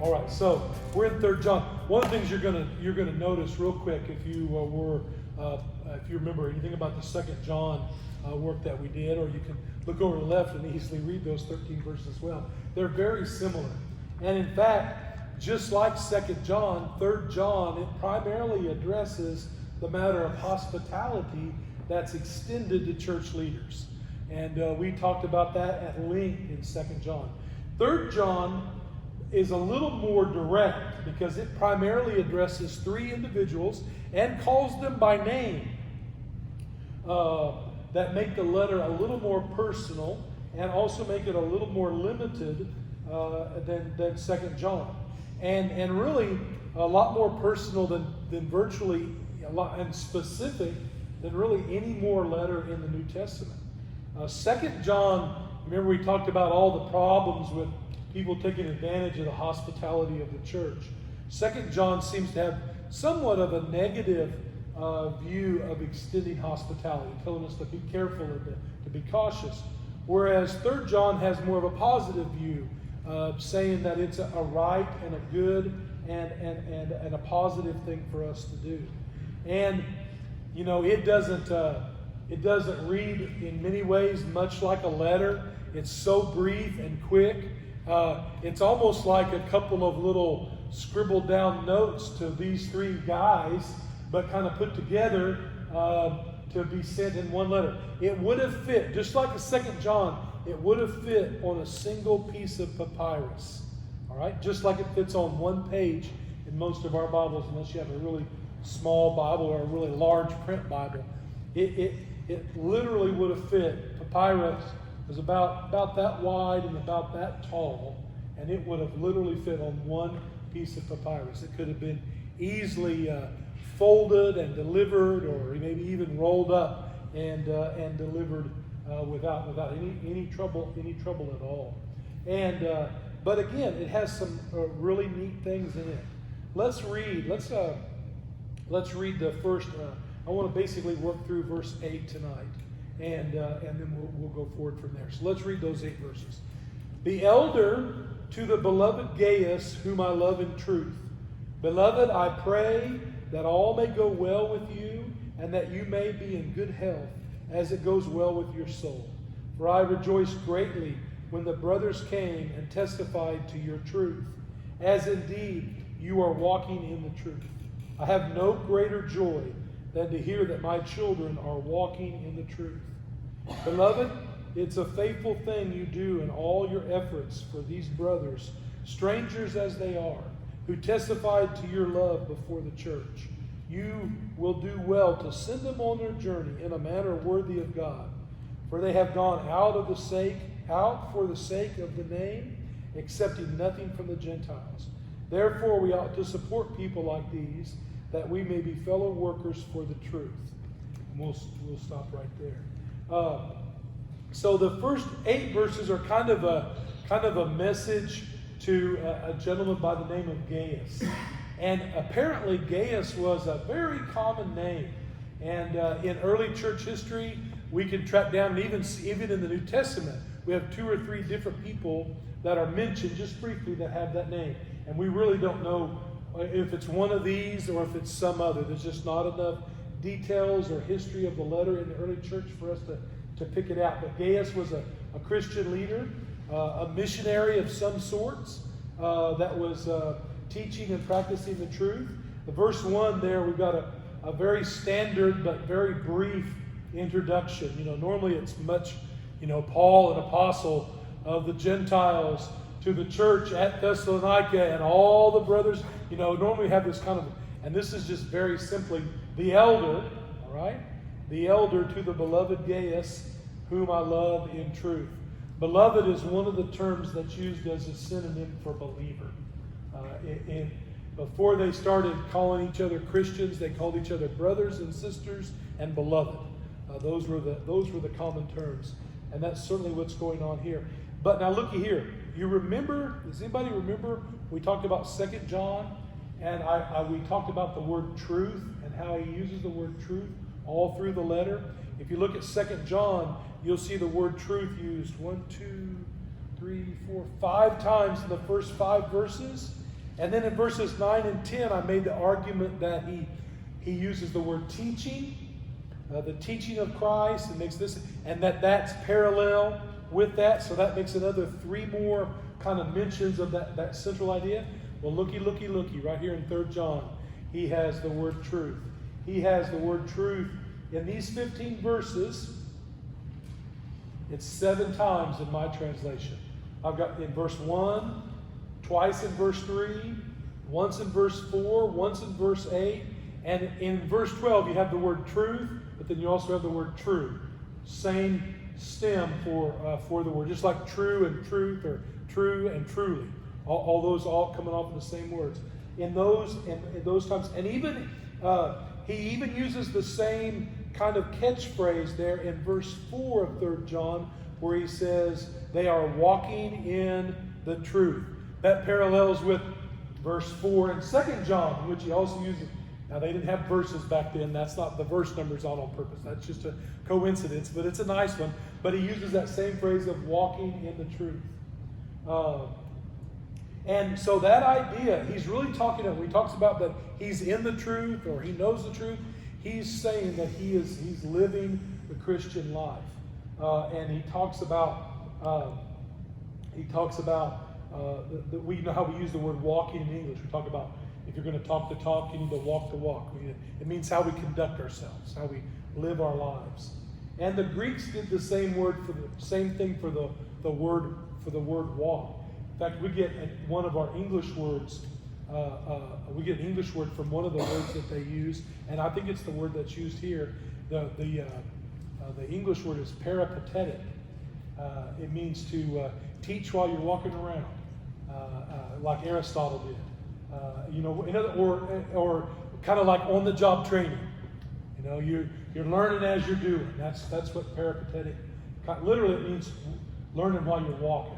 All right, so we're in 3 John. One of the things you're gonna notice real quick, if you if you remember anything about the 2 John work that we did, or you can look over to the left and easily read those 13 verses as well. They're very similar, and in fact, just like 2 John, 3 John, it primarily addresses the matter of hospitality that's extended to church leaders, and we talked about that at length in 2 John. 3 John is a little more direct because it primarily addresses 3 individuals and calls them by name, that make the letter a little more personal and also make it a little more limited than 2 John, and really a lot more personal than virtually a lot, and specific than really any more letter in the New Testament. 2 John, remember we talked about all the problems with people taking advantage of the hospitality of the church. 2 John seems to have somewhat of a negative view of extending hospitality, telling us to be careful and to be cautious. Whereas 3 John has more of a positive view, saying that it's a right and a good and a positive thing for us to do. And you know, it doesn't read in many ways much like a letter. It's so brief and quick. It's almost like a couple of little scribbled down notes to these 3 guys, but kind of put together to be sent in one letter. It would have fit, just like a 2 John, it would have fit on a single piece of papyrus. All right? Just like it fits on one page in most of our Bibles, unless you have a really small Bible or a really large print Bible. It literally would have fit. Papyrus was about that wide and about that tall, and it would have literally fit on one piece of papyrus. It could have been easily folded and delivered, or maybe even rolled up and delivered without any trouble at all. And but again, it has some really neat things in it. Let's read the first. I want to basically work through verse 8 tonight, and then we'll go forward from there. So let's read those 8 verses. The elder to the beloved Gaius, whom I love in truth. Beloved, I pray that all may go well with you, and that you may be in good health, as it goes well with your soul. For I rejoiced greatly when the brothers came and testified to your truth, as indeed you are walking in the truth. I have no greater joy than to hear that my children are walking in the truth. Beloved, it's a faithful thing you do in all your efforts for these brothers, strangers as they are, who testified to your love before the church. You will do well to send them on their journey in a manner worthy of God, for they have gone out for the sake of the name, accepting nothing from the Gentiles. Therefore, we ought to support people like these, that we may be fellow workers for the truth. And we'll stop right there. So the first 8 verses are kind of a message to a gentleman by the name of Gaius. And apparently Gaius was a very common name. And in early church history, we can track down, and even in the New Testament, we have 2 or 3 different people that are mentioned just briefly that have that name. And we really don't know if it's one of these or if it's some other. There's just not enough details or history of the letter in the early church for us to pick it out. But Gaius was a Christian leader, a missionary of some sorts that was teaching and practicing the truth. The verse 1 there, we've got a very standard but very brief introduction. You know, normally it's much, Paul, an apostle of the Gentiles, to the church at Thessalonica and all the brothers. Normally we have this kind of, and this is just very simply the elder, all right? The elder to the beloved Gaius, whom I love in truth. Beloved is one of the terms that's used as a synonym for believer. Before they started calling each other Christians, they called each other brothers and sisters and beloved. Those were the common terms, and that's certainly what's going on here. But now looky here. You remember? Does anybody remember? We talked about 2 John, and we talked about the word truth and how he uses the word truth all through the letter. If you look at 2 John, you'll see the word truth used 5 times in the first 5 verses, And then in verses 9 and 10, I made the argument that he uses the word teaching, the teaching of Christ, and makes this, and that's parallel with that. So that makes another 3 more kind of mentions of that central idea. Well, looky, right here in 3 John, he has the word truth. He has the word truth in these 15 verses. It's 7 times in my translation. I've got in verse 1, twice in verse 3, once in verse 4, once in verse 8, and in verse 12 you have the word truth, but then you also have the word true. Same stem for the word, just like true and truth, or true and truly. All those coming off of the same words. In those times, and even he even uses the same kind of catchphrase there in verse 4 of 3 John, where he says they are walking in the truth. That parallels with verse 4 in 2 John, in which he also uses. Now, they didn't have verses back then. That's not the verse numbers on purpose. That's just a coincidence, but it's a nice one. But he uses that same phrase of walking in the truth. And so that idea, he's really talking about, when he talks about that he's in the truth or he knows the truth, he's saying that he's living the Christian life. And he talks about we know how we use the word walking in English. We talk about if you're going to talk the talk, you need to walk the walk. It means how we conduct ourselves, how we live our lives. And the Greeks did the same thing for the word walk. In fact, we get one of our English words. We get an English word from one of the words that they use, and I think it's the word that's used here. The English word is peripatetic. It means to teach while you're walking around, like Aristotle did. Or kind of like on-the-job training. You're learning as you're doing. That's what peripatetic. Literally, it means learning while you're walking.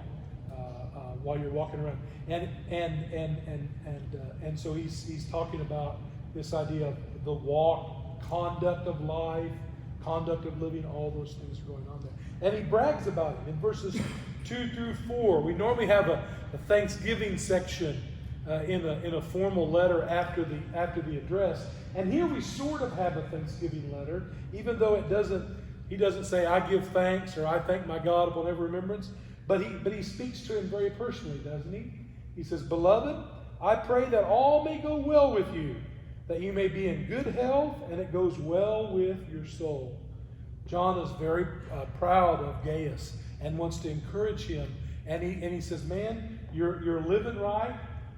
While you're walking around, and so he's talking about this idea of the walk, conduct of life, conduct of living. All those things are going on there, and he brags about it in verses 2 through 4. We normally have a Thanksgiving section in a formal letter after the address, and here we sort of have a Thanksgiving letter, even though he doesn't say I give thanks or I thank my God upon every remembrance. But he speaks to him very personally, doesn't he? He says, "Beloved, I pray that all may go well with you, that you may be in good health, and it goes well with your soul." John is very proud of Gaius and wants to encourage him. And he says, "Man, you're living right,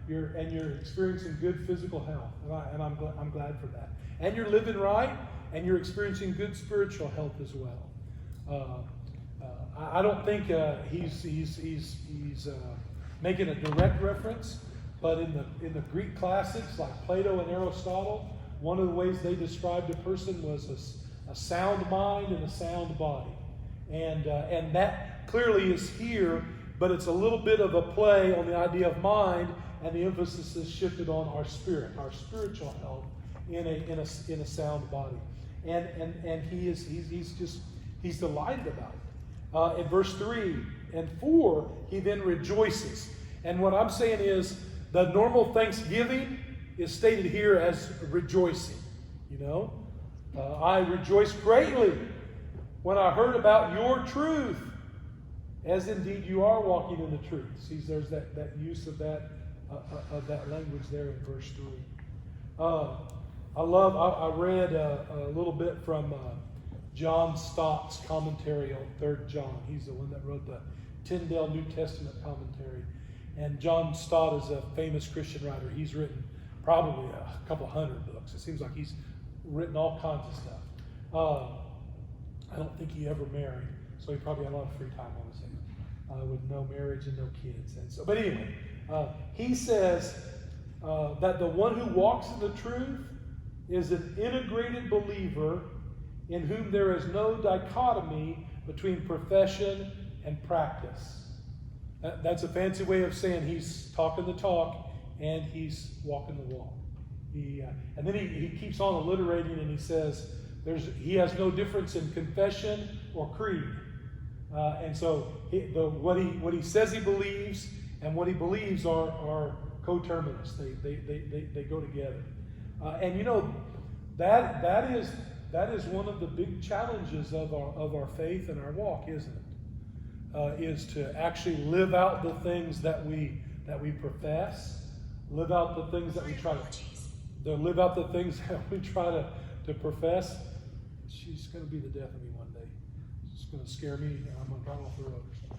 you're experiencing good physical health, and I'm glad for that. And you're living right, and you're experiencing good spiritual health as well." I don't think he's making a direct reference, but in the Greek classics like Plato and Aristotle, one of the ways they described a person was a sound mind and a sound body, and that clearly is here, but it's a little bit of a play on the idea of mind, and the emphasis is shifted on our spirit, our spiritual health in a sound body, and he's delighted about it. In verse 3 and 4, he then rejoices. And what I'm saying is the normal thanksgiving is stated here as rejoicing. I rejoiced greatly when I heard about your truth, as indeed you are walking in the truth. See, there's that use of that language there in verse 3. I read a little bit from John Stott's commentary on 3 John. He's the one that wrote the Tyndale New Testament commentary. And John Stott is a famous Christian writer. He's written probably a couple hundred books. It seems like he's written all kinds of stuff. I don't think he ever married, so he probably had a lot of free time on his hands with no marriage and no kids. And so, but anyway, he says that the one who walks in the truth is an integrated believer in whom there is no dichotomy between profession and practice. That's a fancy way of saying he's talking the talk and he's walking the walk. And then he keeps on alliterating, and he says he has no difference in confession or creed. And so what he says he believes and what he believes are coterminous. They go together. And you know, that is one of the big challenges of our faith and our walk, isn't it? Is to actually live out the things that we profess, live out the things that we try to live out the things that we try to profess. She's going to be the death of me one day. It's going to scare me, and I'm going to drive off the road or something.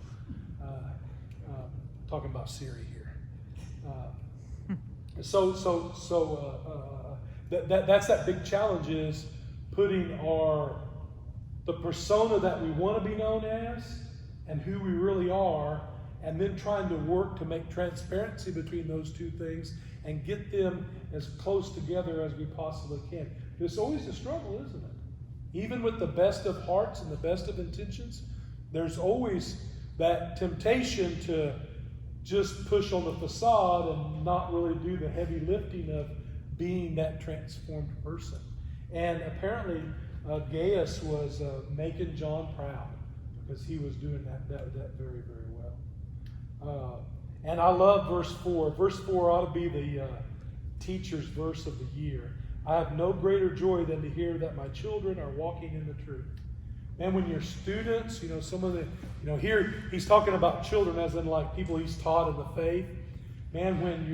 Talking about Siri here. That's that big challenge, is putting the persona that we want to be known as and who we really are, and then trying to work to make transparency between those two things and get them as close together as we possibly can. It's always a struggle, isn't it? Even with the best of hearts and the best of intentions, there's always that temptation to just push on the facade and not really do the heavy lifting of being that transformed person. And apparently Gaius was making John proud, because he was doing that very, very well. And I love verse 4. Verse 4 ought to be the teacher's verse of the year. I have no greater joy than to hear that my children are walking in the truth. And when you're students, some of the, here he's talking about children as in like people he's taught in the faith. Man, when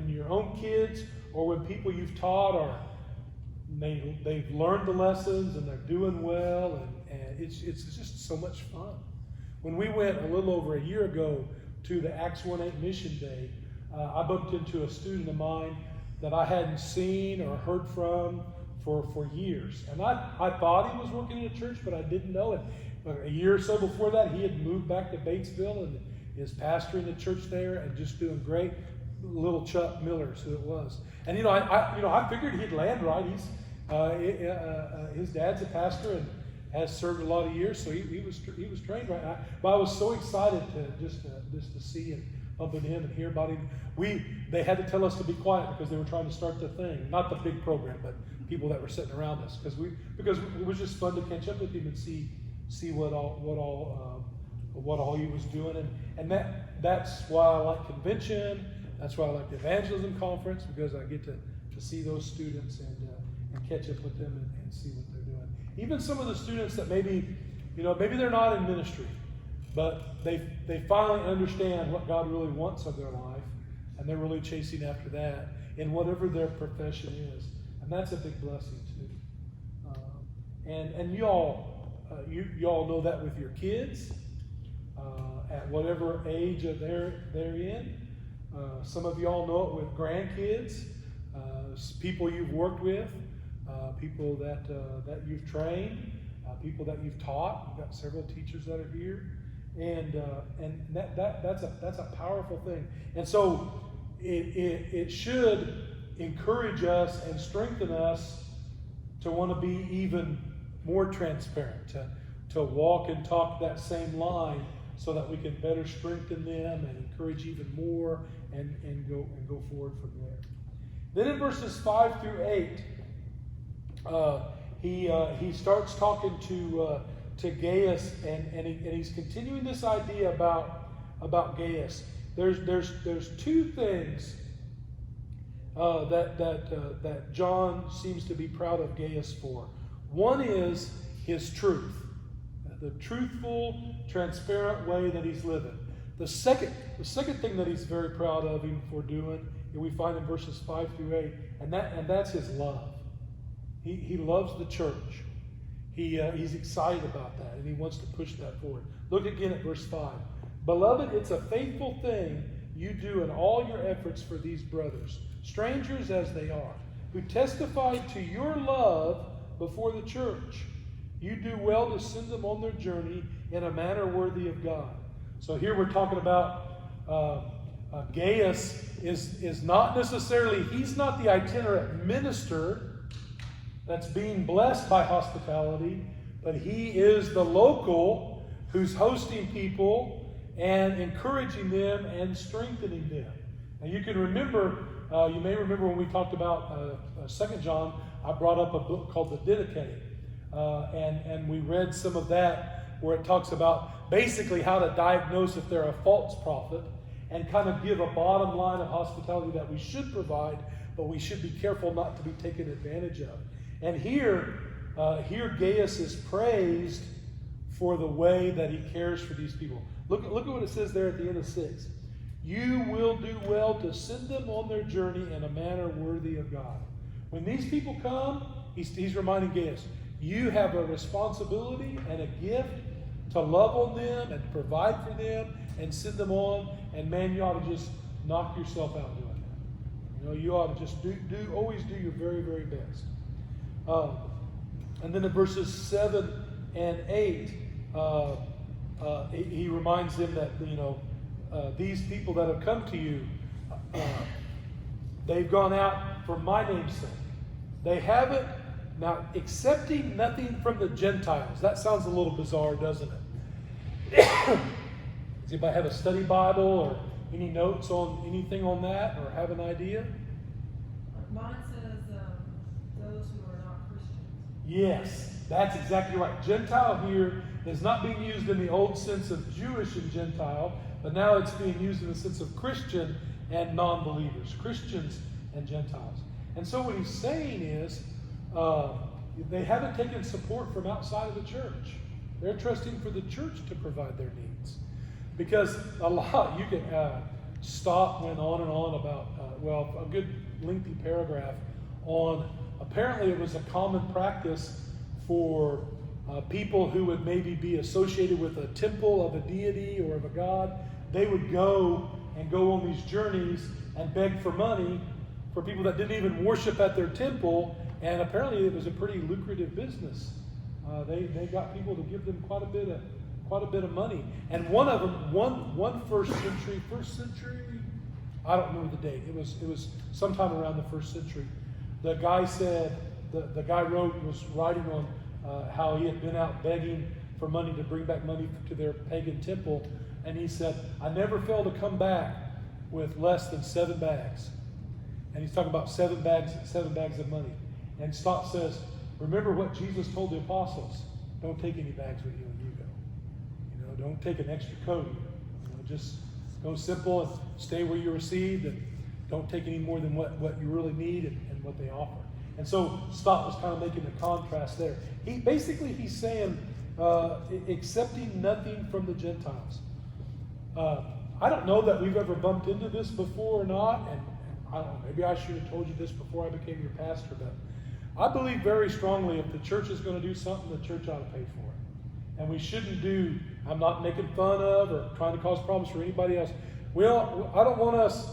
your own kids or when people you've taught they've learned the lessons and they're doing well, and it's just so much fun. When we went a little over a year ago to the Acts 1-8 Mission Day, I bumped into a student of mine that I hadn't seen or heard from for years. And I thought he was working in a church, but I didn't know it. A year or so before that, he had moved back to Batesville and is pastoring the church there and just doing great. Little Chuck Miller is who it was. And I figured he'd land right. His dad's a pastor and has served a lot of years, so he was trained right. But I was so excited to just to see and bump into him and hear about him. They had to tell us to be quiet because they were trying to start the thing, not the big program, but people that were sitting around us, because it was just fun to catch up with him and see what all he was doing, and that's why I like convention. That's why I like the evangelism conference, because I get to see those students and catch up with them and see what they're doing. Even some of the students that maybe they're not in ministry, but they finally understand what God really wants of their life, and they're really chasing after that in whatever their profession is, and that's a big blessing too. And you all know that with your kids at whatever age they're in. Some of y'all know it with grandkids, people you've worked with, people that you've trained, people that you've taught. We've got several teachers that are here, and that's a powerful thing. And so it should encourage us and strengthen us to want to be even more transparent, to walk and talk that same line, so that we can better strengthen them and encourage even more and go forward from there. Then in verses 5 through 8, he starts talking to Gaius, and he's continuing this idea about Gaius. There's two things that John seems to be proud of Gaius for. One is his truth, the truthful, transparent way that he's living. The second thing that he's very proud of him for doing, and we find in verses 5 through 8, and that's his love. He loves the church. He's excited about that, and he wants to push that forward. Look again at verse 5. Beloved, it's a faithful thing you do in all your efforts for these brothers, strangers as they are, who testify to your love before the church. You do well to send them on their journey in a manner worthy of God. So here we're talking about Gaius is not necessarily, he's not the itinerant minister that's being blessed by hospitality, but he is the local who's hosting people and encouraging them and strengthening them. Now you can remember, you may remember when we talked about 2 John, I brought up a book called The Didache. And we read some of that where it talks about basically how to diagnose if they're a false prophet. and kind of give a bottom line of hospitality that we should provide, but we should be careful not to be taken advantage of. And here Gaius is praised for the way that he cares for these people. Look at what it says there at the end of 6. You will do well to send them on their journey in a manner worthy of God. When these people come, he's reminding Gaius, you have a responsibility and a gift to love on them and to provide for them and send them on. And man, you ought to just knock yourself out doing that. You ought to just always do your very, very best. And then in verses 7 and 8, he reminds them that, these people that have come to you, they've gone out for my name's sake. They haven't, now, accepting nothing from the Gentiles. That sounds a little bizarre, doesn't it? Does anybody have a study Bible or any notes on anything on that or have an idea? Mine says those who are not Christians. Yes, that's exactly right. Gentile here is not being used in the old sense of Jewish and Gentile, but now it's being used in the sense of Christian and non-believers, Christians and Gentiles. And so what he's saying is they haven't taken support from outside of the church. They're trusting for the church to provide their needs. Because you can Stott went on and on about, a good lengthy paragraph on, apparently it was a common practice for people who would maybe be associated with a temple of a deity or of a god. They would go on these journeys and beg for money for people that didn't even worship at their temple, and apparently it was a pretty lucrative business. They got people to give them quite a bit of money. And one of them, one first century, I don't remember the date. It was sometime around the first century. The guy said, the guy was writing on how he had been out begging for money to bring back money to their pagan temple, and he said, I never fail to come back with less than 7 bags. And he's talking about 7 bags of money. And Stott says, remember what Jesus told the apostles. Don't take any bags with you when you go. Don't take an extra coat. Just go simple and stay where you're received, and don't take any more than what you really need and what they offer. And so Stott was kind of making a contrast there. He's saying accepting nothing from the Gentiles. I don't know that we've ever bumped into this before or not, and I don't know, maybe I should have told you this before I became your pastor, but I believe very strongly if the church is going to do something, the church ought to pay for it. And we shouldn't I'm not making fun of or trying to cause problems for anybody else. I don't want us,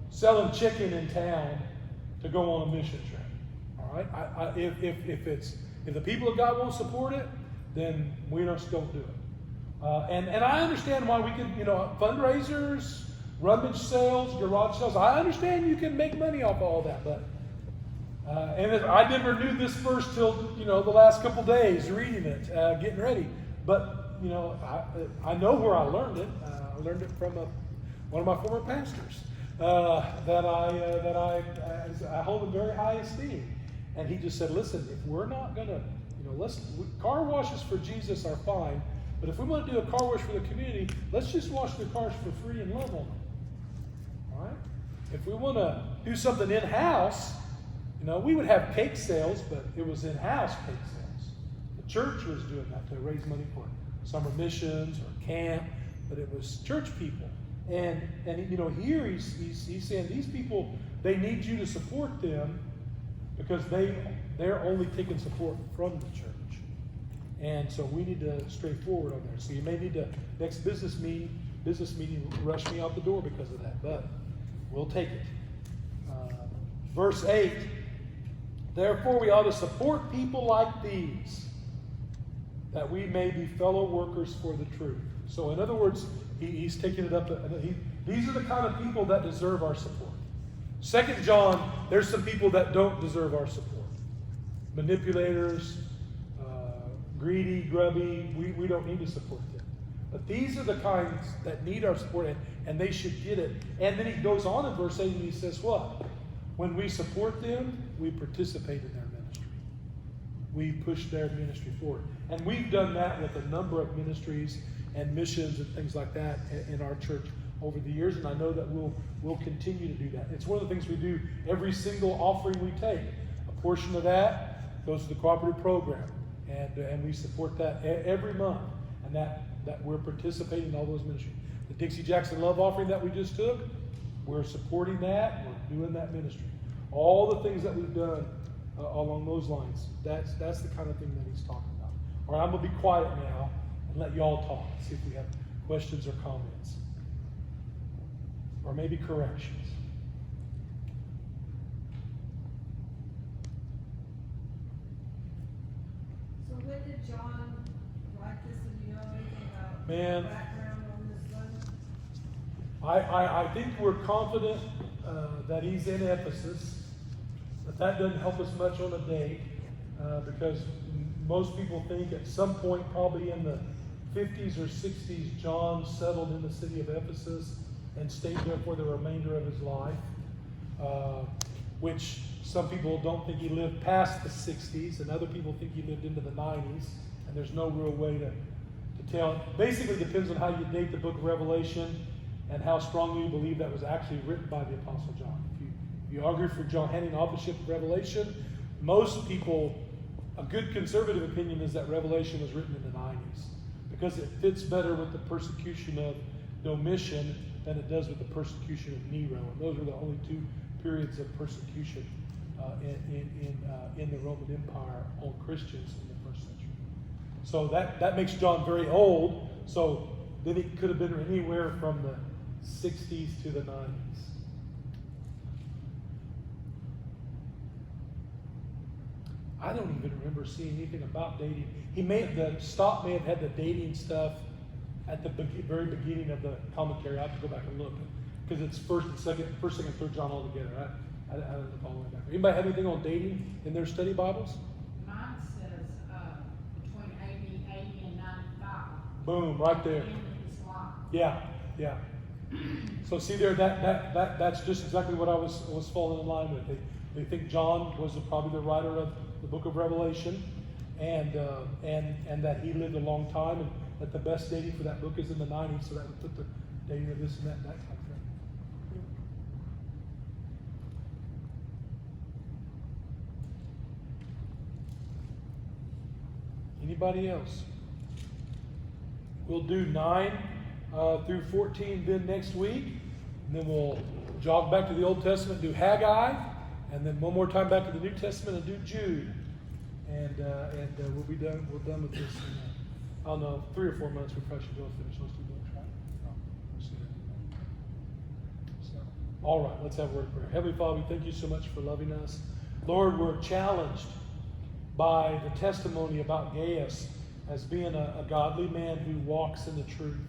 selling chicken in town to go on a mission trip. All right? If the people of God won't support it, then we just don't do it. And I understand why we can, fundraisers, rummage sales, garage sales. I understand you can make money off all that, but I never knew this verse till the last couple days reading it, getting ready. But I know where I learned it. I learned it from one of my former pastors that I hold in very high esteem. And he just said, listen, if we're not going to, car washes for Jesus are fine, but if we want to do a car wash for the community, let's just wash their cars for free and love on them. All right? If we want to do something in-house, we would have cake sales, but it was in-house cake sales. The church was doing that to raise money for summer missions or camp, but it was church people. And here he's saying these people, they need you to support them because they're only taking support from the church. And so we need to stray forward on there. So you may need to, next business meeting, rush me out the door because of that, but we'll take it. Verse 8, therefore we ought to support people like these, that we may be fellow workers for the truth. So in other words, he's taking it up. These are the kind of people that deserve our support. 2 John, there's some people that don't deserve our support. Manipulators, greedy, grubby, we don't need to support them. But these are the kinds that need our support, and they should get it. And then he goes on in verse 8 and he says what? When we support them, we participate in their ministry. We push their ministry forward. And we've done that with a number of ministries and missions and things like that in our church over the years, and I know that we'll continue to do that. It's one of the things we do every single offering we take. A portion of that goes to the cooperative program, and we support that every month, and that we're participating in all those ministries. The Dixie Jackson Love Offering that we just took, we're supporting that, we're doing that ministry. All the things that we've done along those lines, that's the kind of thing that he's talking about. All right, I'm going to be quiet now and let y'all talk, see if we have questions or comments. Or maybe corrections. So when did John write this? Do you know anything about Man, background on this letter? I think we're confident that he's in Ephesus, but that doesn't help us much on a date because most people think at some point, probably in the 50s or 60s, John settled in the city of Ephesus and stayed there for the remainder of his life, which some people don't think he lived past the 60s, and other people think he lived into the 90s, and there's no real way to tell. Basically, it depends on how you date the book of Revelation and how strongly you believe that was actually written by the Apostle John. If you argue for John handing authorship of Revelation, most people, a good conservative opinion is that Revelation was written in the 90s because it fits better with the persecution of Domitian than it does with the persecution of Nero. And those were the only two periods of persecution in the Roman Empire on Christians in the first century. So that makes John very old. So then it could have been anywhere from the 60s to the 90s. I don't even remember seeing anything about dating. The Stott may have had the dating stuff at the very beginning of the commentary. I have to go back and look because it's first, second, third John all together. I don't know all the way back. Anybody have anything on dating in their study Bibles? Mine says between 80 and 95. Boom, right there. Yeah. So see there, that's just exactly what I was falling in line with. They think John was probably the writer of the book of Revelation, and that he lived a long time, and that the best dating for that book is in the 90s, so that would put the dating of this and that type of thing. Anybody else? We'll do 9 through 14 then next week, and then we'll jog back to the Old Testament, do Haggai, and then one more time back to the New Testament and do Jude, and we'll be done. We're done with this. I don't know, 3 or 4 months. We probably should go and finish those 2 books, right? No, we'll see that. So, all right, let's have a word of prayer. Heavenly Father, we thank you so much for loving us. Lord, we're challenged by the testimony about Gaius as being a godly man who walks in the truth,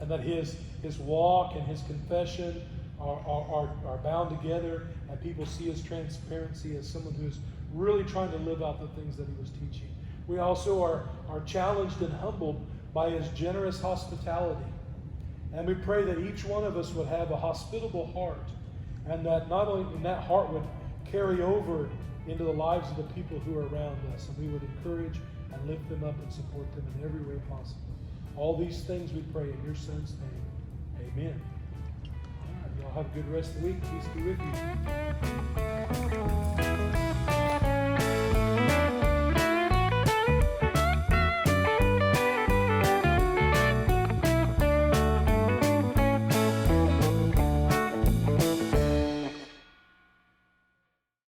and that his walk and his confession are bound together, and people see his transparency as someone who is really trying to live out the things that he was teaching. We also are challenged and humbled by his generous hospitality. And we pray that each one of us would have a hospitable heart, and that not only in that heart would carry over into the lives of the people who are around us, and we would encourage and lift them up and support them in every way possible. All these things we pray in your Son's name. Amen. All right, y'all have a good rest of the week. Peace be with you.